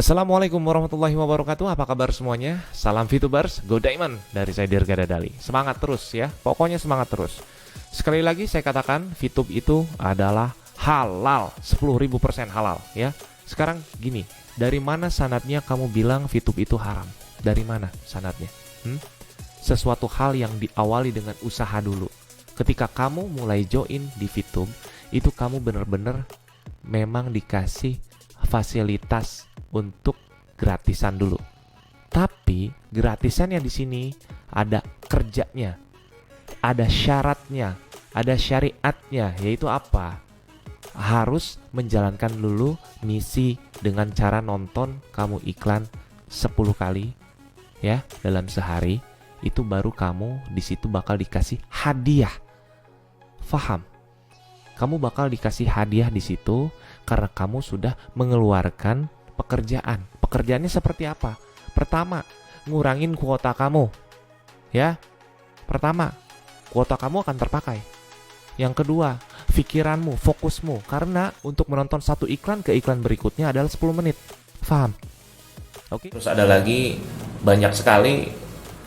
Assalamualaikum warahmatullahi wabarakatuh. Apa kabar semuanya? Salam Fitubers, Go Diamond dari saya Dirga Dadali. Semangat terus ya, pokoknya semangat terus. Sekali lagi saya katakan, Fitub itu adalah halal, 10.000% halal ya. Sekarang gini, dari mana sanadnya kamu bilang Fitub itu haram? Dari mana sanadnya? Sesuatu hal yang diawali dengan usaha dulu. Ketika kamu mulai join di Fitub, itu kamu benar-benar memang dikasih fasilitas untuk gratisan dulu. Tapi gratisannya di sini ada kerjanya, ada syaratnya, ada syariatnya, yaitu apa? Harus menjalankan dulu misi dengan cara nonton kamu iklan 10 kali ya dalam sehari. Itu baru kamu di situ bakal dikasih hadiah. Faham? Kamu bakal dikasih hadiah di situ karena kamu sudah mengeluarkan pekerjaan. Pekerjaannya seperti apa? Pertama, ngurangin kuota kamu. Ya. Pertama, kuota kamu akan terpakai. Yang kedua, pikiranmu, fokusmu. Karena untuk menonton satu iklan ke iklan berikutnya adalah 10 menit. Paham? Oke. Terus ada lagi banyak sekali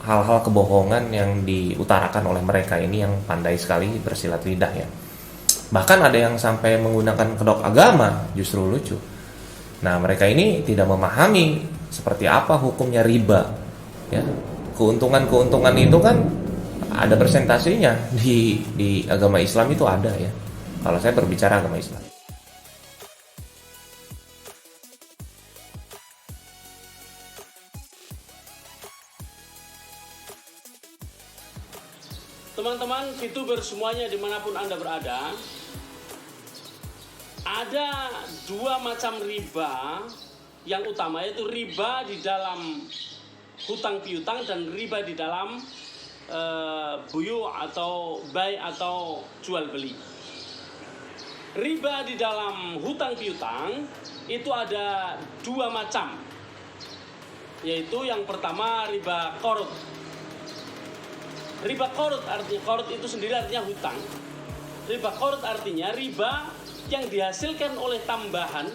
hal-hal kebohongan yang diutarakan oleh mereka ini yang pandai sekali bersilat lidah ya. Bahkan ada yang sampai menggunakan kedok agama, justru lucu. Nah, mereka ini tidak memahami seperti apa hukumnya riba. Ya, keuntungan-keuntungan itu kan ada persentasenya di agama Islam itu ada ya. Kalau saya berbicara agama Islam. Teman-teman Fitubers semuanya dimanapun Anda berada, ada dua macam riba yang utama, yaitu riba di dalam hutang piutang dan riba di dalam buyu atau buy atau jual beli. Riba di dalam hutang piutang itu ada dua macam, yaitu yang pertama riba qarud. Riba qarud artinya, qarud itu sendiri artinya hutang. Riba qarud artinya riba yang dihasilkan oleh tambahan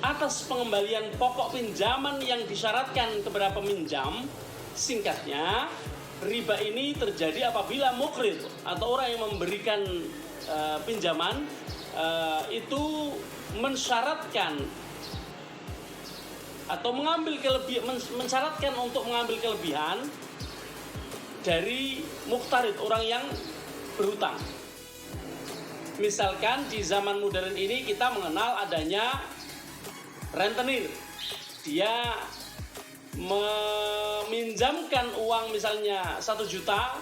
atas pengembalian pokok pinjaman yang disyaratkan kepada peminjam. Singkatnya, riba ini terjadi apabila mukrid atau orang yang memberikan pinjaman itu mensyaratkan atau mensyaratkan untuk mengambil kelebihan dari muqtarid, orang yang berhutang. Misalkan di zaman modern ini kita mengenal adanya rentenir. Dia meminjamkan uang misalnya 1 juta,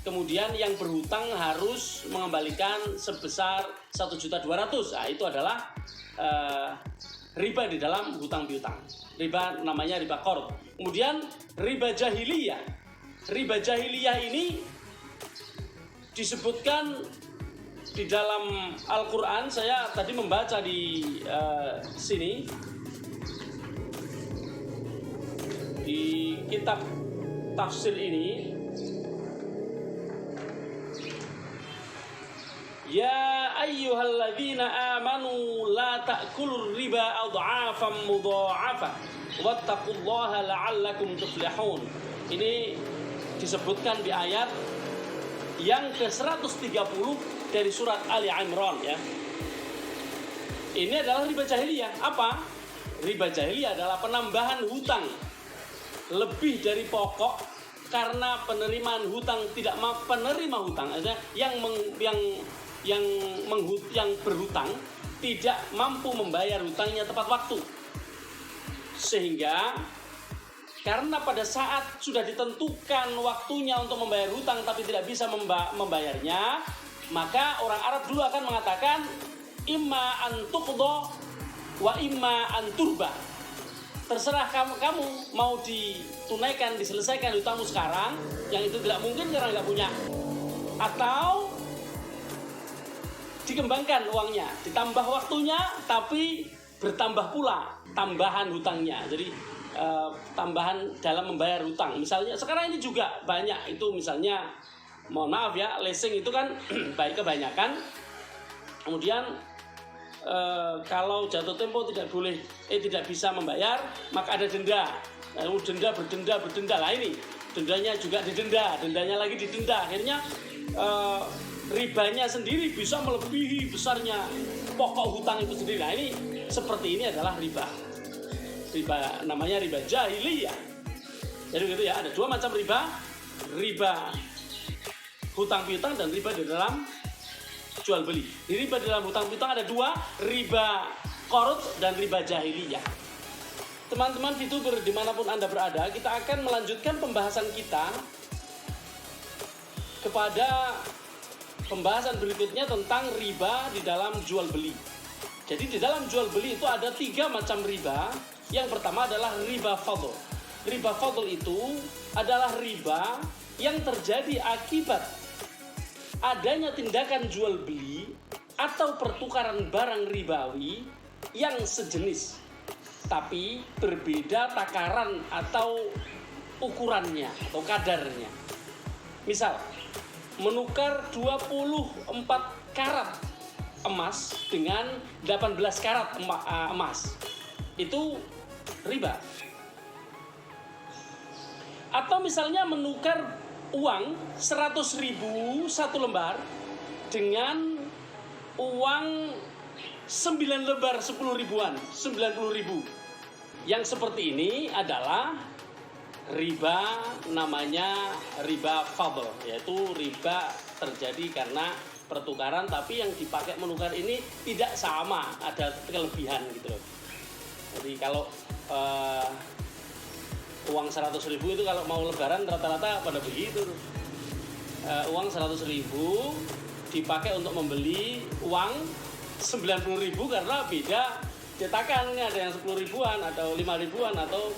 kemudian yang berhutang harus mengembalikan sebesar 1.200.000. Nah, itu adalah riba di dalam hutang piutang. Riba namanya riba qarud. Kemudian riba jahiliyah. Riba jahiliyah ini disebutkan di dalam Al-Quran. Saya tadi membaca di sini di kitab tafsir ini. Ya ayyuhalladzina amanu la ta'kulur riba adha'afan mudha'afa wattaqullaha la'allakum tuflihun. Ini disebutkan di ayat yang ke-130 dari surat Ali Imran ya. Ini adalah riba jahiliyah. Apa? Riba jahiliyah adalah penambahan hutang lebih dari pokok karena penerimaan hutang tidak penerima hutang, artinya yang berhutang tidak mampu membayar hutangnya tepat waktu. Sehingga karena pada saat sudah ditentukan waktunya untuk membayar hutang tapi tidak bisa membayarnya, maka orang Arab dulu akan mengatakan imma an tuqda wa imma an turba. Terserah kamu mau ditunaikan, diselesaikan hutangmu sekarang, yang itu tidak mungkin karena nggak punya, atau dikembangkan uangnya, ditambah waktunya tapi bertambah pula tambahan hutangnya. Jadi tambahan dalam membayar hutang. Misalnya sekarang ini juga banyak itu, misalnya mohon maaf ya, leasing itu kan baik kebanyakan. Kemudian kalau jatuh tempo tidak bisa membayar, maka ada denda. Lalu berdenda. Lah ini dendanya juga dendanya lagi didenda. Akhirnya ribanya sendiri bisa melebihi besarnya pokok hutang itu sendiri. Nah ini seperti ini adalah riba. Namanya riba jahiliyah. Jadi gitu ya, ada dua macam riba hutang piutang dan riba di dalam jual beli. Di riba di dalam hutang piutang ada dua, riba qarud dan riba jahiliyah. Teman-teman VTuber dimanapun Anda berada, kita akan melanjutkan pembahasan kita kepada pembahasan berikutnya tentang riba di dalam jual beli. Jadi di dalam jual beli itu ada 3 macam riba. Yang pertama adalah riba fadl. Riba fadl itu adalah riba yang terjadi akibat adanya tindakan jual beli atau pertukaran barang ribawi yang sejenis, tapi berbeda takaran atau ukurannya atau kadarnya. Misal, menukar 24 karat emas dengan 18 karat emas. Itu riba. Atau misalnya menukar uang 100.000 satu lembar dengan uang 9 lembar 10 ribuan, 90.000. Yang seperti ini adalah riba, namanya riba fadl, yaitu riba terjadi karena pertukaran, tapi yang dipakai menukar ini tidak sama, ada kelebihan gitu loh. Jadi kalau uang 100.000 itu kalau mau lebaran rata-rata pada begitu. Uang 100.000 dipakai untuk membeli uang 90.000 karena beda cetakan, ada yang 10 ribuan atau 5 ribuan atau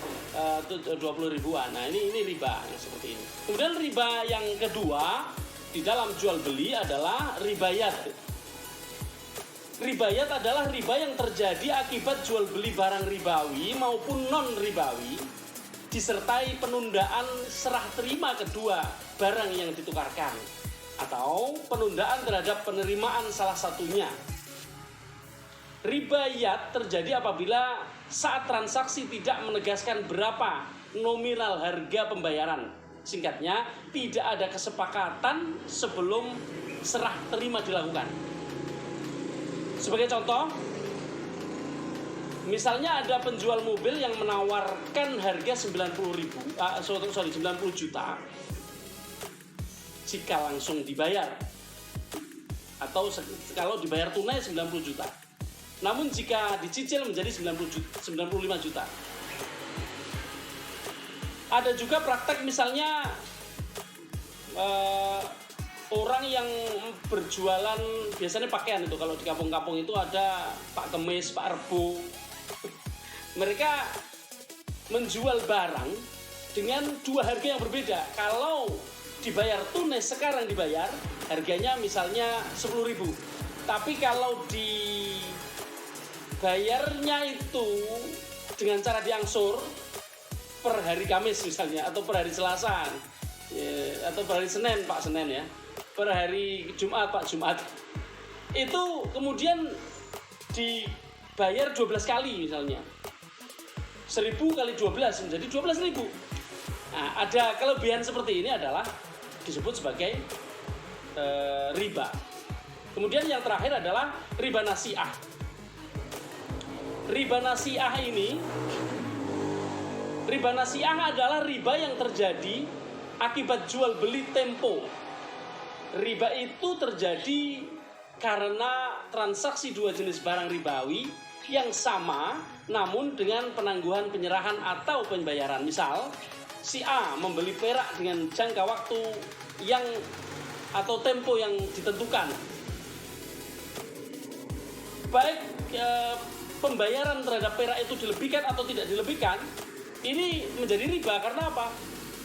20 ribuan. Nah ini riba yang seperti ini. Kemudian riba yang kedua di dalam jual beli adalah ribayat. Ribayat adalah riba yang terjadi akibat jual beli barang ribawi maupun non ribawi, disertai penundaan serah terima kedua barang yang ditukarkan atau penundaan terhadap penerimaan salah satunya. Ribayat terjadi apabila saat transaksi tidak menegaskan berapa nominal harga pembayaran. Singkatnya, tidak ada kesepakatan sebelum serah terima dilakukan. Sebagai contoh, misalnya ada penjual mobil yang menawarkan harga 90 juta jika langsung dibayar, atau kalau dibayar tunai 90 juta. Namun jika dicicil menjadi 95 juta. Ada juga praktek misalnya orang yang berjualan biasanya pakaian itu, kalau di kampung-kampung itu ada Pak Kemis, Pak Rebo. Mereka menjual barang dengan dua harga yang berbeda. Kalau dibayar tunai sekarang dibayar, harganya misalnya 10.000. Tapi kalau dibayarnya itu dengan cara diangsur per hari Kamis misalnya, atau per hari Selasa, atau per hari Senin, Pak Senin ya, per hari Jumat, Pak Jumat, itu kemudian dibayar 12 kali misalnya, 1.000 kali 12 menjadi 12.000. Nah, ada kelebihan seperti ini adalah disebut sebagai riba. Kemudian yang terakhir adalah riba nasi'ah. Riba nasi'ah adalah riba yang terjadi akibat jual beli tempo. Riba itu terjadi karena transaksi dua jenis barang ribawi yang sama namun dengan penangguhan penyerahan atau pembayaran. Misal, si A membeli perak dengan jangka waktu yang atau tempo yang ditentukan. Baik pembayaran terhadap perak itu dilebihkan atau tidak dilebihkan, ini menjadi riba. Karena apa?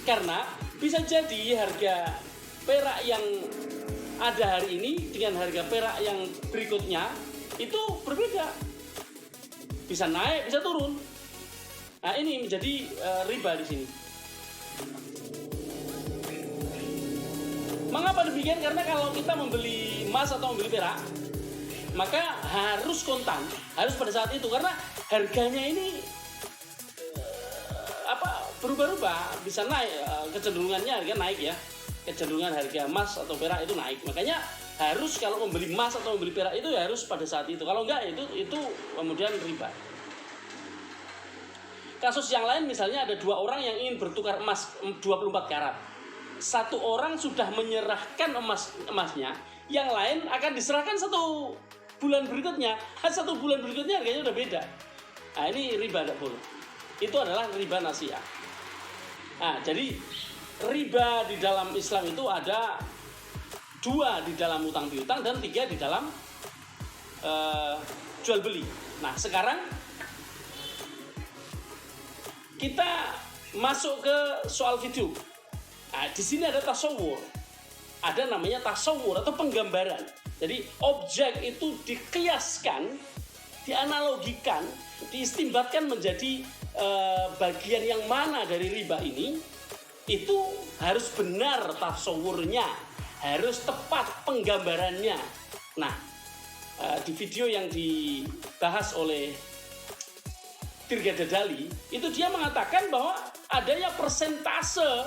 Karena bisa jadi harga perak yang ada hari ini dengan harga perak yang berikutnya itu berbeda. Bisa naik, bisa turun. Nah, ini menjadi riba di sini. Mengapa demikian? Karena kalau kita membeli emas atau membeli perak, maka harus kontan, harus pada saat itu karena harganya ini berubah-ubah, bisa naik, kecenderungannya harga naik ya, kecenderungan harga emas atau perak itu naik. Makanya harus kalau membeli emas atau membeli perak itu ya harus pada saat itu. Kalau enggak itu kemudian riba. Kasus yang lain misalnya ada 2 orang yang ingin bertukar emas 24 karat. Satu orang sudah menyerahkan emasnya, yang lain akan diserahkan 1 bulan berikutnya. 1 bulan berikutnya harganya udah beda. Nah, ini riba tidak boleh. Itu adalah riba nasiah. Nah, jadi riba di dalam Islam itu ada 2 di dalam utang piutang dan 3 di dalam jual beli. Nah, sekarang kita masuk ke soal video. Nah, di sini ada tasawur. Ada namanya tasawur atau penggambaran. Jadi objek itu dikiaskan, dianalogikan, diistimbatkan menjadi bagian yang mana dari riba ini, itu harus benar tasawurnya, harus tepat penggambarannya. Nah, di video yang dibahas oleh Tirga Dadali, itu dia mengatakan bahwa adanya persentase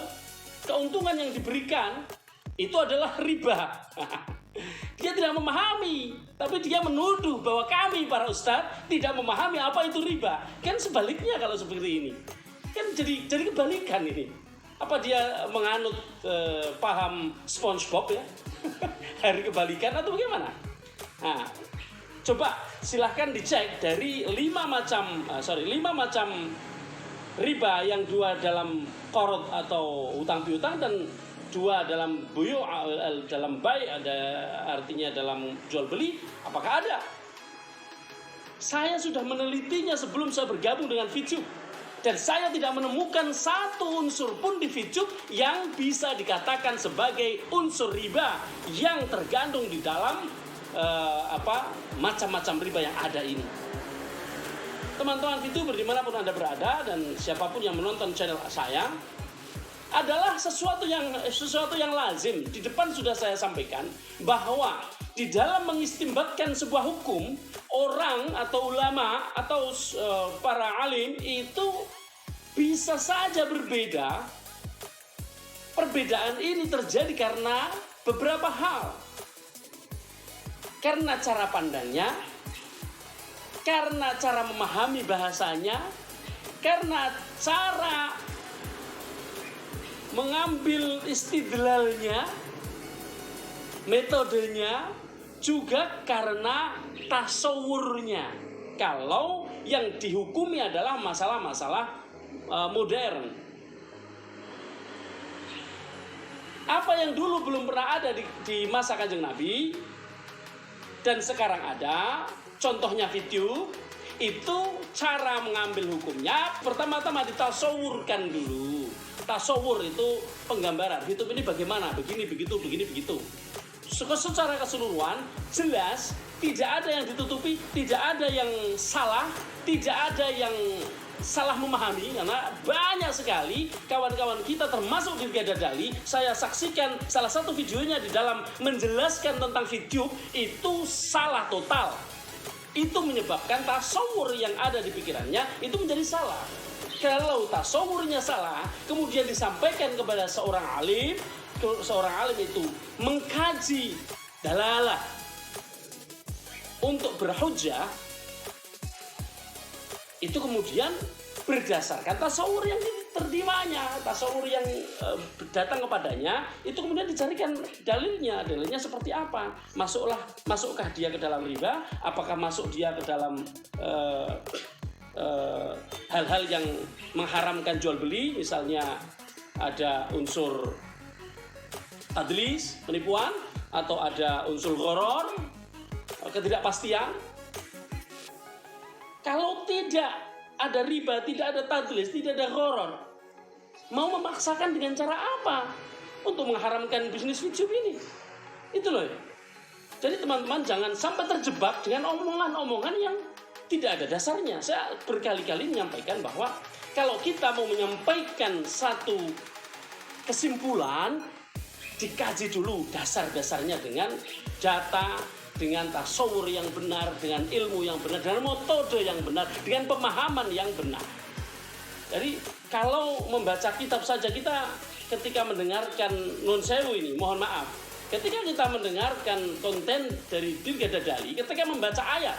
keuntungan yang diberikan itu adalah riba. Dia tidak memahami, tapi dia menuduh bahwa kami para ustadz tidak memahami apa itu riba. Kan sebaliknya kalau seperti ini, kan jadi kebalikan ini. Apa dia menganut paham SpongeBob ya? Hari kebalikan atau bagaimana? Nah, coba silahkan dicek dari 5 macam riba, yang 2 dalam qard atau utang piutang dan 2 dalam buyu, dalam buy, ada artinya dalam jual beli. Apakah ada? Saya sudah menelitinya sebelum saya bergabung dengan VTube, dan saya tidak menemukan satu unsur pun di VTube yang bisa dikatakan sebagai unsur riba yang tergandung di dalam macam-macam riba yang ada ini. Teman-teman VTuber dimanapun Anda berada dan siapapun yang menonton channel saya, adalah sesuatu yang lazim. Di depan sudah saya sampaikan bahwa di dalam mengistimbatkan sebuah hukum, orang atau ulama atau para alim itu bisa saja berbeda. Perbedaan ini terjadi karena beberapa hal. Karena cara pandangnya, karena cara memahami bahasanya, karena cara mengambil istidlalnya, metodenya, juga karena tasawurnya. Kalau yang dihukumi adalah masalah-masalah modern. Apa yang dulu belum pernah ada di masa Kanjeng Nabi dan sekarang ada, contohnya video, itu cara mengambil hukumnya pertama-tama ditasawurkan dulu. Tasawur itu penggambaran. Hidup ini bagaimana? Begini, begitu, begini, begitu. Secara keseluruhan jelas, tidak ada yang ditutupi, tidak ada yang salah, tidak ada yang salah memahami, karena banyak sekali kawan-kawan kita termasuk Tirga Dadali, saya saksikan salah satu videonya di dalam menjelaskan tentang video itu salah total. Itu menyebabkan tasawur yang ada di pikirannya itu menjadi salah. Kalau tasawurnya salah, kemudian disampaikan kepada seorang alim itu mengkaji dalalah untuk berhujjah, itu kemudian berdasarkan tasawur yang diterimanya, tasawur yang datang kepadanya, itu kemudian dicarikan dalilnya seperti apa. Masukkah dia ke dalam riba? Apakah masuk dia ke dalam hal-hal yang mengharamkan jual beli, misalnya ada unsur tadlis, penipuan, atau ada unsur gharar, ketidakpastian. Kalau tidak ada riba, tidak ada tadlis, tidak ada gharar, mau memaksakan dengan cara apa untuk mengharamkan bisnis video ini? Itu loh. Jadi teman-teman jangan sampai terjebak dengan omongan-omongan yang tidak ada dasarnya. Saya berkali-kali menyampaikan bahwa kalau kita mau menyampaikan satu kesimpulan, dikaji dulu dasar-dasarnya dengan data, dengan tasawur yang benar, dengan ilmu yang benar, dengan metode yang benar, dengan pemahaman yang benar. Jadi kalau membaca kitab saja, kita ketika mendengarkan nun sewu ini, mohon maaf, ketika kita mendengarkan konten dari Dirga Dadali, ketika membaca ayat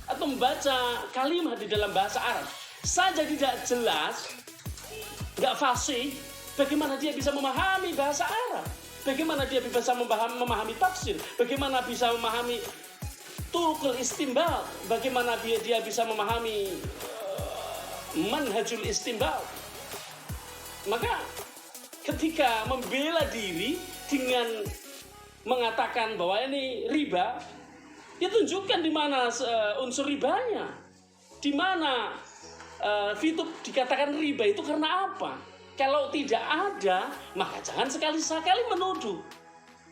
atau membaca kalimat di dalam bahasa Arab saja tidak jelas, nggak fasih, bagaimana dia bisa memahami bahasa Arab? Bagaimana dia bisa memahami tafsir? Bagaimana bisa memahami turukul istimbal? Bagaimana dia bisa memahami manhajul istimbal? Maka ketika membela diri dengan mengatakan bahwa ini riba, dia tunjukkan di mana unsur ribanya, di mana fitub dikatakan riba itu karena apa? Kalau tidak ada, maka jangan sekali-sekali menuduh.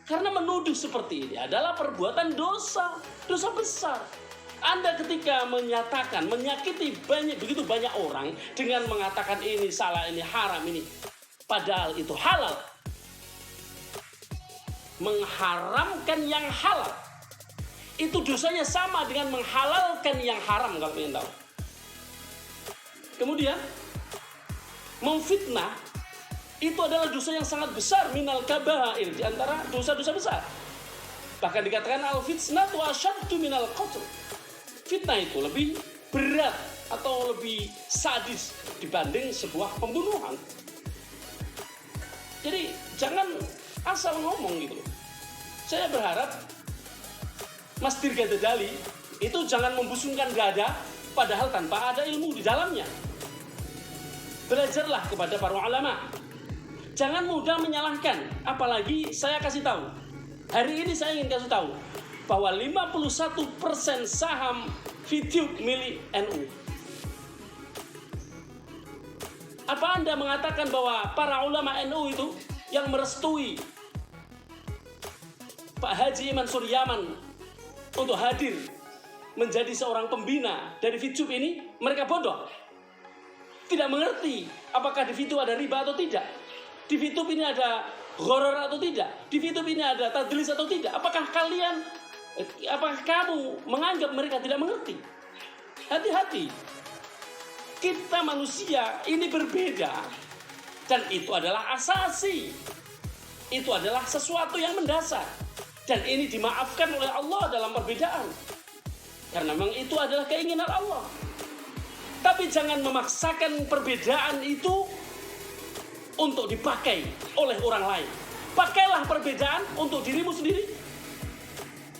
Karena menuduh seperti ini adalah perbuatan dosa, dosa besar. Anda ketika menyatakan, menyakiti begitu banyak orang dengan mengatakan ini salah, ini haram, ini padahal itu halal. Mengharamkan yang halal itu dosanya sama dengan menghalalkan yang haram, kalau ingin tahu. Kemudian memfitnah itu adalah dosa yang sangat besar, minal kabair, di antara dosa-dosa besar. Bahkan dikatakan al-fitnatu asyaddu minal qatl. Fitnah itu lebih berat atau lebih sadis dibanding sebuah pembunuhan. Jadi jangan asal ngomong gitu. Saya berharap Mas Dirga Dadali itu jangan membusungkan dada padahal tanpa ada ilmu di dalamnya. Belajarlah kepada para ulama. Jangan mudah menyalahkan. Apalagi saya kasih tahu. Hari ini saya ingin kasih tahu bahwa 51% saham Fitub milik NU. Apa Anda mengatakan bahwa para ulama NU itu yang merestui Pak Haji Iman Suryaman untuk hadir menjadi seorang pembina dari Fitub ini, mereka bodoh? Tidak mengerti apakah di Fitub ada riba atau tidak, di Fitub ini ada gharar atau tidak, di Fitub ini ada tadlis atau tidak. Apakah kamu menganggap mereka tidak mengerti? Hati-hati. Kita manusia ini berbeda, dan itu adalah asasi. Itu adalah sesuatu yang mendasar, dan ini dimaafkan oleh Allah dalam perbedaan, karena memang itu adalah keinginan Allah. Tapi jangan memaksakan perbedaan itu untuk dipakai oleh orang lain. Pakailah perbedaan untuk dirimu sendiri.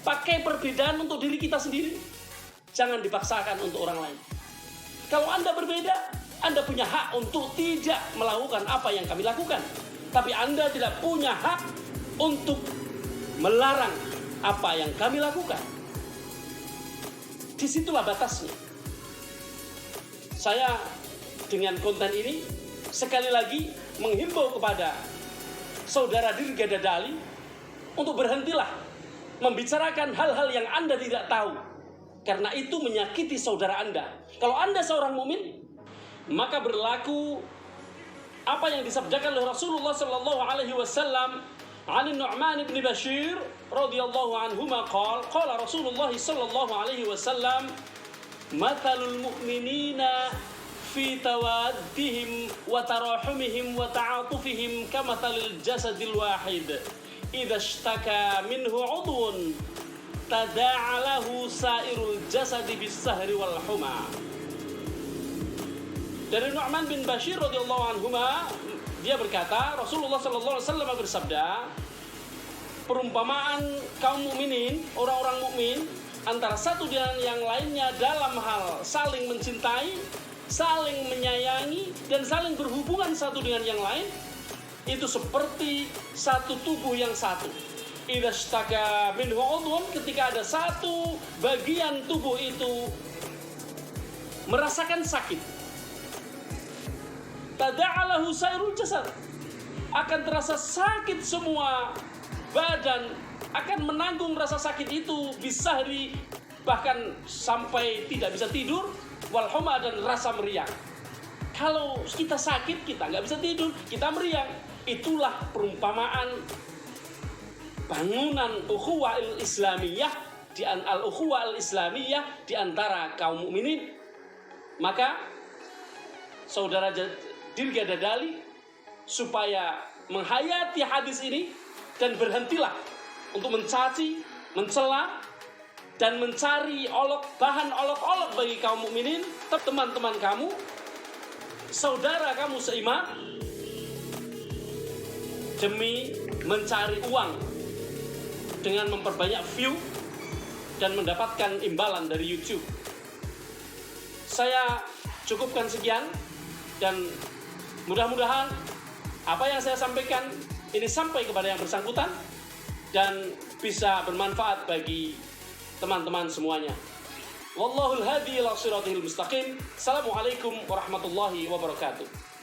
Pakai perbedaan untuk diri kita sendiri. Jangan dipaksakan untuk orang lain. Kalau Anda berbeda, Anda punya hak untuk tidak melakukan apa yang kami lakukan. Tapi Anda tidak punya hak untuk melarang apa yang kami lakukan. Disitulah batasnya. Saya dengan konten ini sekali lagi menghimbau kepada saudara Dirga Dadali untuk berhentilah membicarakan hal-hal yang Anda tidak tahu, karena itu menyakiti saudara Anda. Kalau Anda seorang mukmin, maka berlaku apa yang disabdakan oleh Rasulullah sallallahu alaihi wasallam an Nu'man bin Bashir radhiyallahu anhuma qala Rasulullah sallallahu alaihi wasallam mathalul mu'minina fi tawaddihim wa tarahumihim wa ta'atufihim kamathalil jasadil wahid idza ishtaka minhu 'udwun tada'a lahu sa'irul jasadi bis-sahri wal huma. Dari Nu'man bin Bashir radhiyallahu anhuma, dia berkata, Rasulullah sallallahu alaihi wasallam bersabda, perumpamaan kaum mukminin, orang-orang mukmin antara satu dengan yang lainnya dalam hal saling mencintai, saling menyayangi, dan saling berhubungan satu dengan yang lain, itu seperti satu tubuh yang satu. Idza ishtaka minhu 'udhun, ketika ada satu bagian tubuh itu merasakan sakit, tada'a lahu sairul jasad, akan terasa sakit semua badan, akan menanggung rasa sakit itu bisahri, bahkan sampai tidak bisa tidur, wal huma, dan rasa meriang. Kalau kita sakit, kita nggak bisa tidur, kita meriang. Itulah perumpamaan bangunan ukhuwah islamiyah di al-ukhuwah al-islamiyah di antara kaum mukminin. Maka saudara Dirga Dadali supaya menghayati hadis ini dan berhentilah untuk mencaci, mencela dan mencari bahan olok-olok bagi kaum mukminin, teman-teman kamu, saudara kamu seiman, demi mencari uang dengan memperbanyak view dan mendapatkan imbalan dari YouTube. Saya cukupkan sekian dan mudah-mudahan apa yang saya sampaikan ini sampai kepada yang bersangkutan dan bisa bermanfaat bagi teman-teman semuanya. Wallahul hadi ila shirathil mustaqim. Assalamualaikum warahmatullahi wabarakatuh.